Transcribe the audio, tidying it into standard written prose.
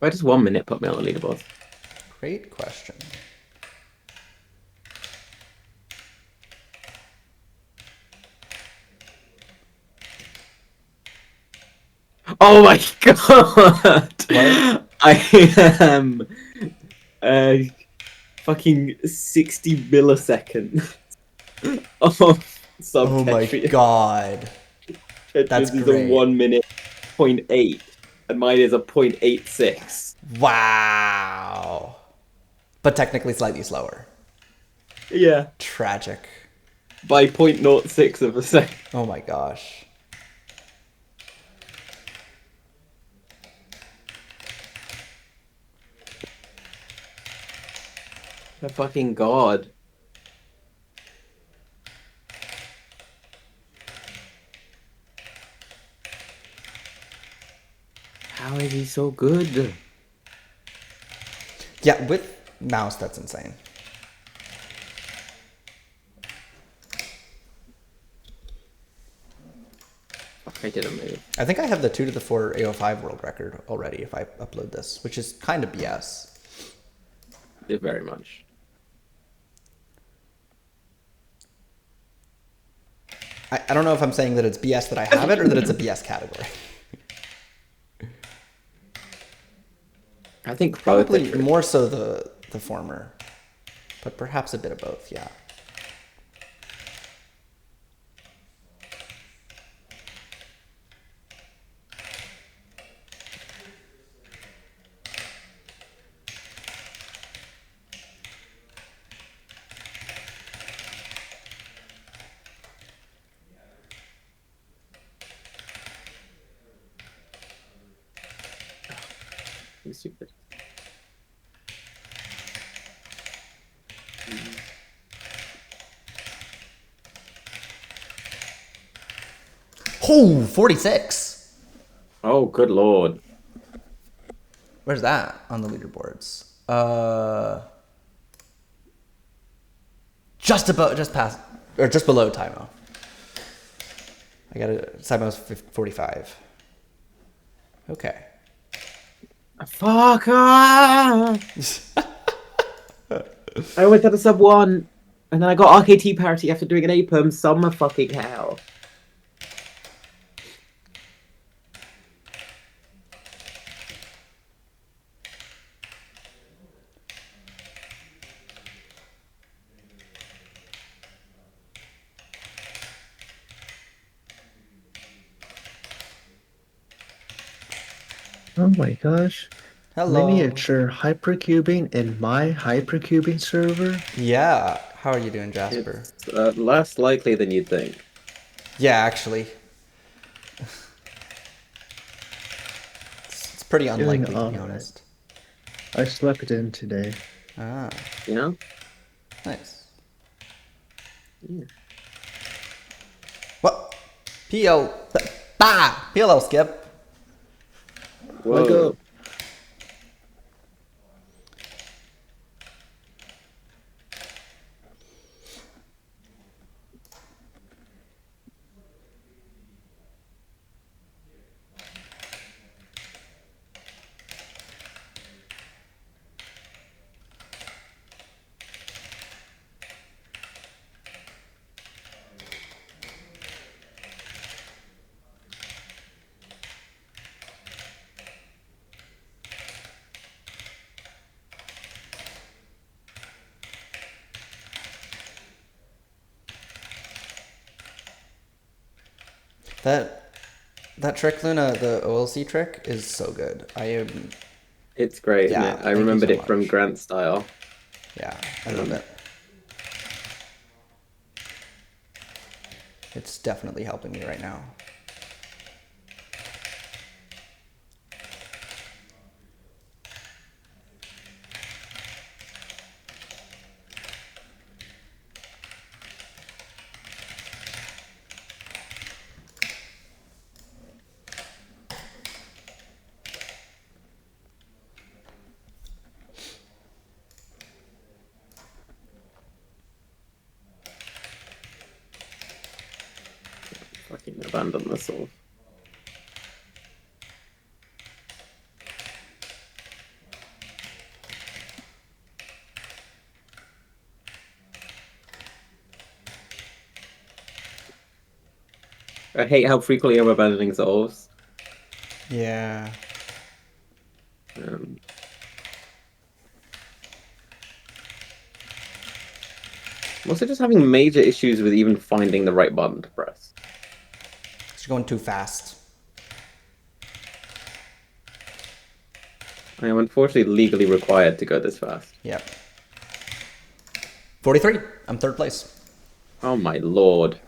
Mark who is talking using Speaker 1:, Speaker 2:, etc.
Speaker 1: Why does 1 minute put me on the leaderboard?
Speaker 2: Great question.
Speaker 1: Oh my god!
Speaker 2: What?
Speaker 1: I am uh fucking 60 milliseconds of sub
Speaker 2: Oh my
Speaker 1: Tetris.
Speaker 2: god. That's
Speaker 1: Tetris is a
Speaker 2: great.
Speaker 1: 1 minute point eight, and mine is a 0.86.
Speaker 2: Wow. But technically slightly slower.
Speaker 1: Yeah,
Speaker 2: Tragic.
Speaker 1: by 0.06 of a second.
Speaker 2: Oh my gosh.
Speaker 1: Oh fucking god. How is he so good?
Speaker 2: Yeah, with mouse, that's insane.
Speaker 1: Fuck, I didn't move.
Speaker 2: I think I have the 2 to the 4 AO5 world record already if I upload this, which is kind of BS.
Speaker 1: Did very much.
Speaker 2: I don't know if I'm saying that it's BS that I have it or that it's a BS category.
Speaker 1: I think both are
Speaker 2: Probably
Speaker 1: true.
Speaker 2: more so the former, but perhaps a bit of both, yeah.
Speaker 1: I'm stupid.
Speaker 2: Oh, 46.
Speaker 1: Oh, good lord.
Speaker 2: Where's that on the leaderboards? Just past, or just below Timo. I got it. Timo's 45. Okay.
Speaker 1: Fuck! Ah! I went to the sub one, and then I got RKT parity after doing an APERM. Summer fucking hell.
Speaker 3: Oh my gosh.
Speaker 2: Hello.
Speaker 3: Miniature hypercubing in my hypercubing server?
Speaker 2: Yeah. How are you doing, Jasper?
Speaker 1: It's less likely than you'd think.
Speaker 2: Yeah, actually. It's pretty
Speaker 3: Doing
Speaker 2: unlikely, to be
Speaker 3: alright.
Speaker 2: honest.
Speaker 3: I slept in today.
Speaker 2: Ah,
Speaker 1: You know?
Speaker 2: nice.
Speaker 1: Yeah.
Speaker 2: What? PL. Bah! PLL skip.
Speaker 3: Leg
Speaker 1: Whoa.
Speaker 3: up.
Speaker 2: That that trick, Luna, the OLC trick, is so good. I am.
Speaker 1: It's great, isn't
Speaker 2: Yeah,
Speaker 1: it? I
Speaker 2: thank you
Speaker 1: remembered
Speaker 2: so
Speaker 1: it from
Speaker 2: much.
Speaker 1: Grant style.
Speaker 2: Yeah, I love
Speaker 1: Um,
Speaker 2: it. It's definitely helping me right now.
Speaker 1: fucking abandon the soul. I hate how frequently I'm abandoning solves.
Speaker 2: Yeah.
Speaker 1: Um, I'm also just having major issues with even finding the right button to press.
Speaker 2: It's going too fast.
Speaker 1: I am unfortunately legally required to go this fast.
Speaker 2: Yep. 43. I'm third place.
Speaker 1: Oh my lord.